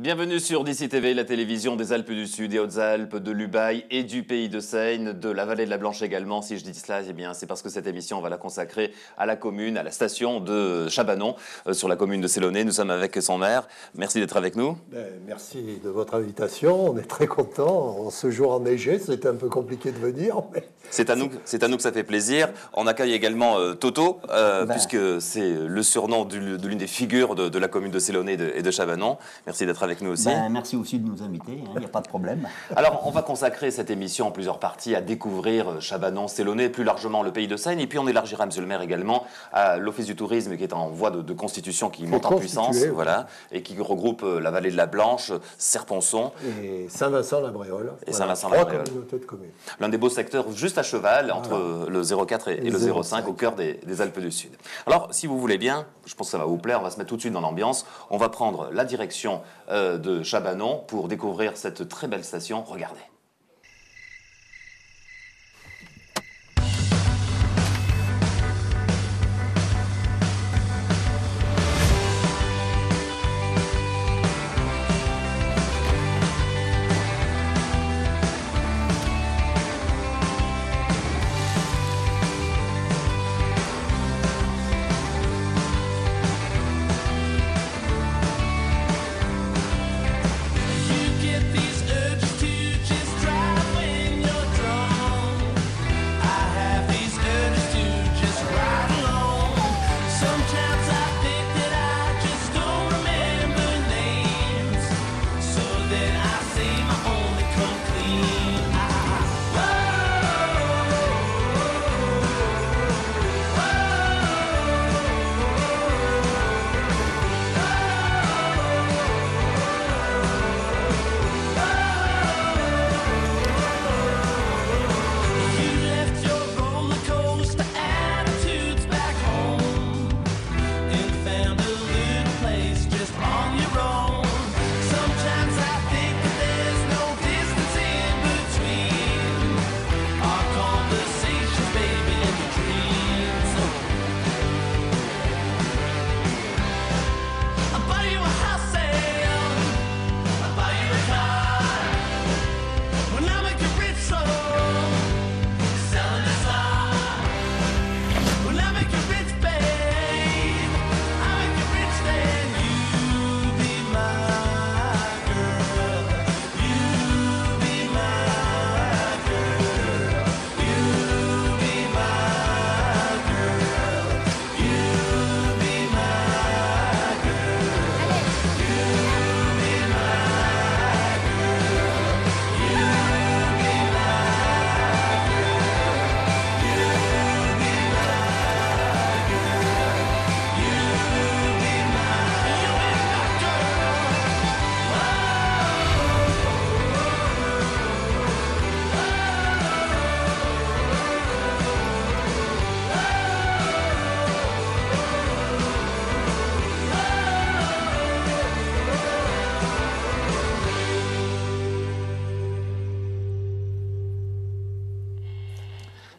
Bienvenue sur DC TV, la télévision des Alpes du Sud et Hautes-Alpes, de l'Ubaye et du Pays de Seine, de la vallée de la Blanche également. Si je dis cela, eh bien, c'est parce que cette émission, on va la consacrer à la commune, à la station de Chabanon, sur la commune de Sélaunay. Nous sommes avec son maire. Merci d'être avec nous. Merci de votre invitation. On est très contents. Ce jour enneigé, c'était un peu compliqué de venir. Mais... C'est à nous que ça fait plaisir. On accueille également Toto, puisque c'est le surnom de l'une des figures de la commune de Sélaunay et de Chabanon. Merci d'être avec nous aussi. Merci aussi de nous inviter, il n'y a pas de problème. Alors, on va consacrer cette émission en plusieurs parties à découvrir Chabanon, Sélaunay, plus largement le Pays de Seine. Et puis, on élargira, monsieur le maire, également à l'Office du tourisme qui est en voie de constitution, qui monte en puissance, oui. voilà, et qui regroupe la vallée de la Blanche, Serponçon. Et Saint-Vincent-la-Bréole. Et Saint-Vincent Trois communautés de communes. L'un des beaux secteurs juste à cheval, entre le 04 et le 05, au cœur des Alpes du Sud. Alors, si vous voulez bien, je pense que ça va vous plaire, on va se mettre tout de suite dans l'ambiance. On va prendre la direction de Chabanon pour découvrir cette très belle station. Regardez.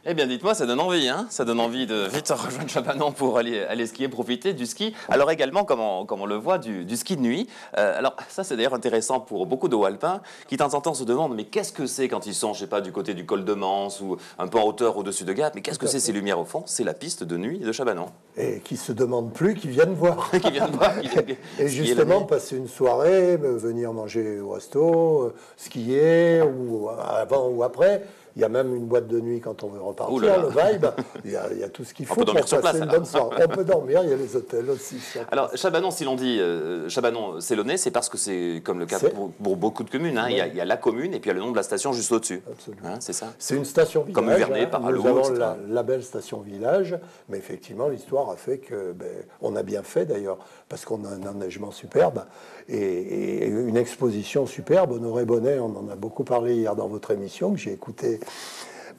Eh bien, dites-moi, ça donne envie, hein? Ça donne envie de vite rejoindre Chabanon pour aller skier, profiter du ski. Alors également, comme on le voit, du ski de nuit. Alors ça, c'est d'ailleurs intéressant pour beaucoup de hauts alpins qui, de temps en temps, se demandent, mais qu'est-ce que c'est quand ils sont, je sais pas, du côté du col de Manse ou un peu en hauteur au-dessus de Gap, mais qu'est-ce que c'est ces lumières au fond? C'est la piste de nuit de Chabanon. Et qui se demandent plus, qui viennent voir. Qui viennent voir. Et justement, passer une soirée, venir manger au resto, skier, ou avant ou après. Il y a même une boîte de nuit quand on veut repartir, le Vibe. Il y a tout ce qu'il faut pour passer une bonne soirée. On peut dormir, il y a les hôtels aussi. Alors, Chabanon, si l'on dit Chabanon-Sélaunay, c'est parce que c'est comme le cas pour beaucoup de communes. Hein. Il y a la commune et puis il y a le nom de la station juste au-dessus. Absolument. Hein, c'est ça. C'est une station-village. Comme Uvernay, par Nous avons la belle station-village, mais effectivement, l'histoire a fait que, on a bien fait d'ailleurs, parce qu'on a un enneigement superbe et une exposition superbe. Honoré Bonnet, on en a beaucoup parlé hier dans votre émission, que j'ai écouté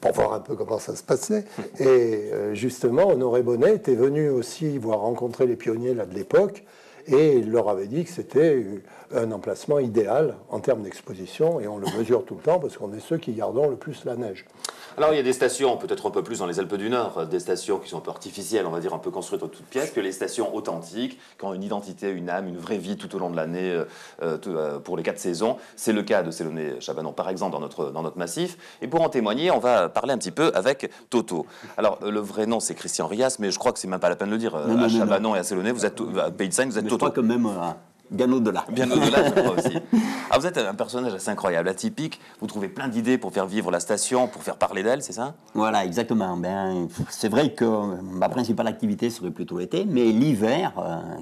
pour voir un peu comment ça se passait. Et justement, Honoré Bonnet était venu aussi voir rencontrer les pionniers là, de l'époque. Et il leur avait dit que c'était un emplacement idéal en termes d'exposition, et on le mesure tout le temps parce qu'on est ceux qui gardons le plus la neige. Alors il y a des stations, peut-être un peu plus dans les Alpes du Nord, des stations qui sont un peu artificielles, on va dire un peu construites en toutes pièces, que les stations authentiques, qui ont une identité, une âme, une vraie vie tout au long de l'année pour les 4 saisons. C'est le cas de Célonet-Chabanon par exemple dans notre massif. Et pour en témoigner, on va parler un petit peu avec Toto. Alors le vrai nom c'est Christian Rias, mais je crois que c'est même pas la peine de le dire. À Chabanon et à Célonet, vous êtes à Pays de Seine, vous êtes Mais Toto. je crois que même bien au-delà. Bien au-delà, je crois aussi. Alors vous êtes un personnage assez incroyable, atypique. Vous trouvez plein d'idées pour faire vivre la station, pour faire parler d'elle, c'est ça? Voilà, exactement. Ben, c'est vrai que ma principale activité serait plutôt l'été, mais l'hiver,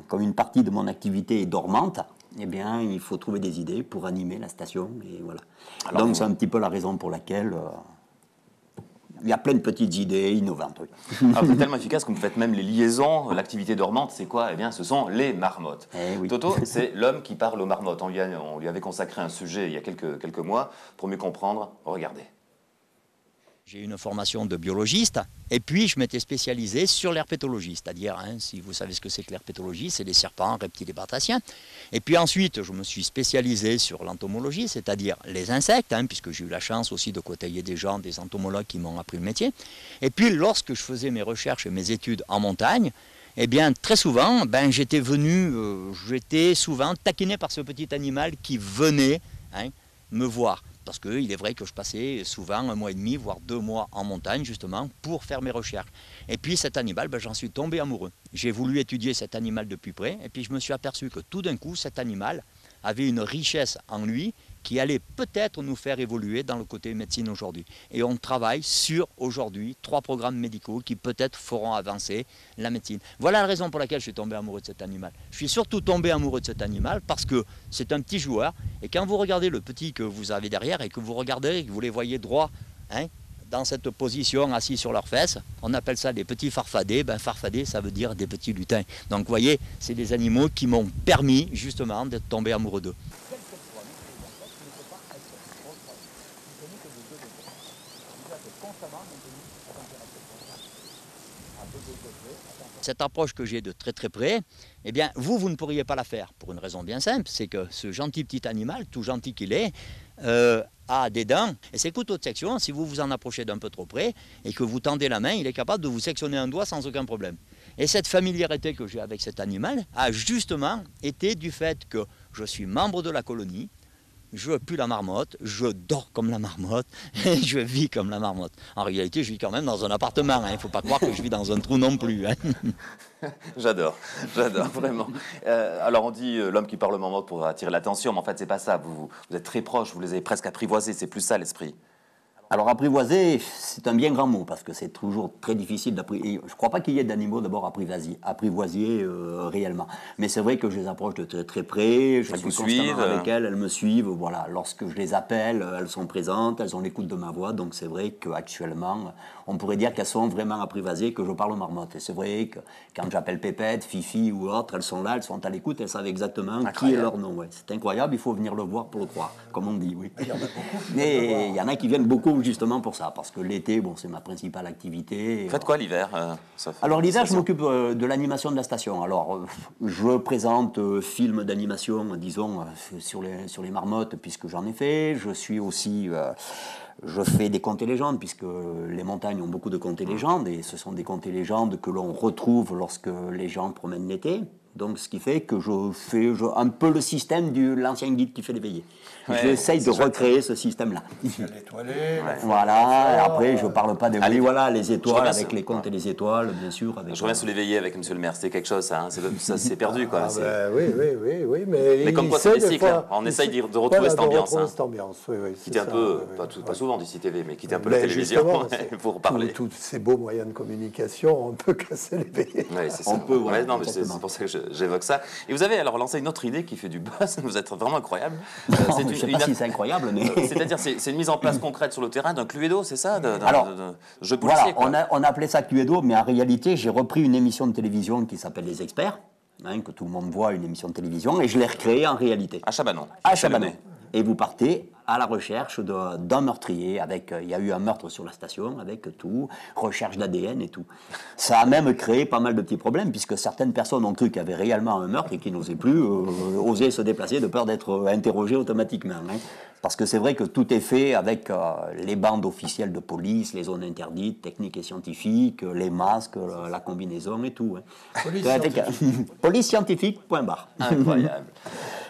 comme une partie de mon activité est dormante, eh bien, il faut trouver des idées pour animer la station, et voilà. Alors, donc c'est un petit peu la raison pour laquelle il y a plein de petites idées innovantes. Oui. Alors, c'est tellement efficace que vous faites même les liaisons. L'activité dormante, c'est quoi? Eh bien, ce sont les marmottes. Eh oui. Toto, c'est l'homme qui parle aux marmottes. On lui avait consacré un sujet il y a quelques mois pour mieux comprendre. Regardez. J'ai une formation de biologiste et puis je m'étais spécialisé sur l'herpétologie, c'est-à-dire, si vous savez ce que c'est que l'herpétologie, c'est les serpents, reptiles et batraciens. Et puis ensuite, je me suis spécialisé sur l'entomologie, c'est-à-dire les insectes, puisque j'ai eu la chance aussi de côtoyer des gens, des entomologues qui m'ont appris le métier. Et puis lorsque je faisais mes recherches et mes études en montagne, eh bien, très souvent, j'étais souvent taquiné par ce petit animal qui venait me voir. Parce qu'il est vrai que je passais souvent 1 mois et demi, voire 2 mois en montagne, justement, pour faire mes recherches. Et puis cet animal, j'en suis tombé amoureux. J'ai voulu étudier cet animal de plus près, et puis je me suis aperçu que tout d'un coup, cet animal avait une richesse en lui qui allait peut-être nous faire évoluer dans le côté médecine aujourd'hui. Et on travaille sur, aujourd'hui, 3 programmes médicaux qui peut-être feront avancer la médecine. Voilà la raison pour laquelle je suis tombé amoureux de cet animal. Je suis surtout tombé amoureux de cet animal parce que c'est un petit joueur. Et quand vous regardez le petit que vous avez derrière et que vous regardez, que vous les voyez droit, dans cette position, assis sur leurs fesses, on appelle ça des petits farfadets. Farfadets, ça veut dire des petits lutins. Donc vous voyez, c'est des animaux qui m'ont permis justement d'être tombé amoureux d'eux. Cette approche que j'ai de très très près, eh bien vous ne pourriez pas la faire pour une raison bien simple, c'est que ce gentil petit animal, tout gentil qu'il est, a des dents, et ses couteaux de section, si vous vous en approchez d'un peu trop près et que vous tendez la main, il est capable de vous sectionner un doigt sans aucun problème. Et cette familiarité que j'ai avec cet animal a justement été du fait que je suis membre de la colonie, je pue la marmotte, je dors comme la marmotte, et je vis comme la marmotte. En réalité, je vis quand même dans un appartement, il ne faut pas croire que je vis dans un trou non plus. J'adore, vraiment. Alors on dit l'homme qui parle aux marmottes pour attirer l'attention, mais en fait c'est pas ça, vous êtes très proches, vous les avez presque apprivoisés, c'est plus ça l'esprit. Alors apprivoiser, c'est un bien grand mot, parce que c'est toujours très difficile d'apprivoiser. Je ne crois pas qu'il y ait d'animaux d'abord apprivoisiers réellement. Mais c'est vrai que je les approche de très, très près, je suis constamment avec elles me suivent. Voilà. Lorsque je les appelle, elles sont présentes, elles ont l'écoute de ma voix. Donc c'est vrai qu'actuellement, on pourrait dire qu'elles sont vraiment apprivoisées, que je parle aux marmottes. Et c'est vrai que quand j'appelle Pépette, Fifi ou autre, elles sont là, elles sont à l'écoute, elles savent exactement qui est leur nom. Ouais. C'est incroyable, il faut venir le voir pour le croire, comme on dit. Oui. Mais il y en a qui viennent beaucoup justement pour ça, parce que l'été, c'est ma principale activité. Vous faites quoi l'hiver Alors l'hiver, je m'occupe de l'animation de la station. Alors, je présente films d'animation, disons, sur les marmottes, puisque j'en ai fait. Je suis aussi... je fais des contes et légendes, puisque les montagnes ont beaucoup de contes et légendes, et ce sont des contes et légendes que l'on retrouve lorsque les gens promènent l'été. Donc, ce qui fait que je fais un peu le système de l'ancien guide qui fait les veillées. Ouais, j'essaye de recréer ce système-là. Voilà, après, je ne parle pas des... Oui, voilà, les étoiles, avec les contes et les étoiles, bien sûr. Je reviens sur les veillées avec M. le maire, c'était quelque chose, ça, ça s'est perdu, quoi. Oui, mais comme quoi, c'est des cycles, on essaye de retrouver cette ambiance. Cette ambiance, quitter un peu, pas souvent du CTV, mais quitter un peu la télévision pour parler. Tous ces beaux moyens de communication, on peut casser les veillées. Oui, c'est ça. On peut, non, mais c'est pour ça que j'évoque ça. Et vous avez alors lancé une autre idée qui fait du buzz, vous êtes vraiment incroyable. Je ne sais pas si c'est incroyable, mais... C'est-à-dire, c'est une mise en place concrète sur le terrain d'un Cluedo, c'est ça? Alors, voilà, on a appelé ça Cluedo, mais en réalité, j'ai repris une émission de télévision qui s'appelle Les Experts, que tout le monde voit, une émission de télévision, et je l'ai recréée en réalité. À Chabanon. À Chabanon. Et vous partez à la recherche d'un meurtrier. Il y a eu un meurtre sur la station avec tout, recherche d'ADN et tout. Ça a même créé pas mal de petits problèmes puisque certaines personnes ont cru qu'il y avait réellement un meurtre et qui n'osaient plus oser se déplacer de peur d'être interrogés automatiquement. Hein. Parce que c'est vrai que tout est fait avec les bandes officielles de police, les zones interdites, techniques et scientifiques, les masques, la combinaison et tout. Hein. Police scientifique, point barre. Incroyable.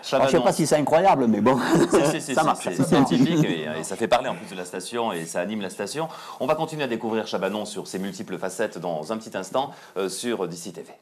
Je ne sais pas si c'est incroyable, mais bon, ça marche. C'est scientifique et ça fait parler en plus de la station et ça anime la station. On va continuer à découvrir Chabanon sur ses multiples facettes dans un petit instant sur DC TV.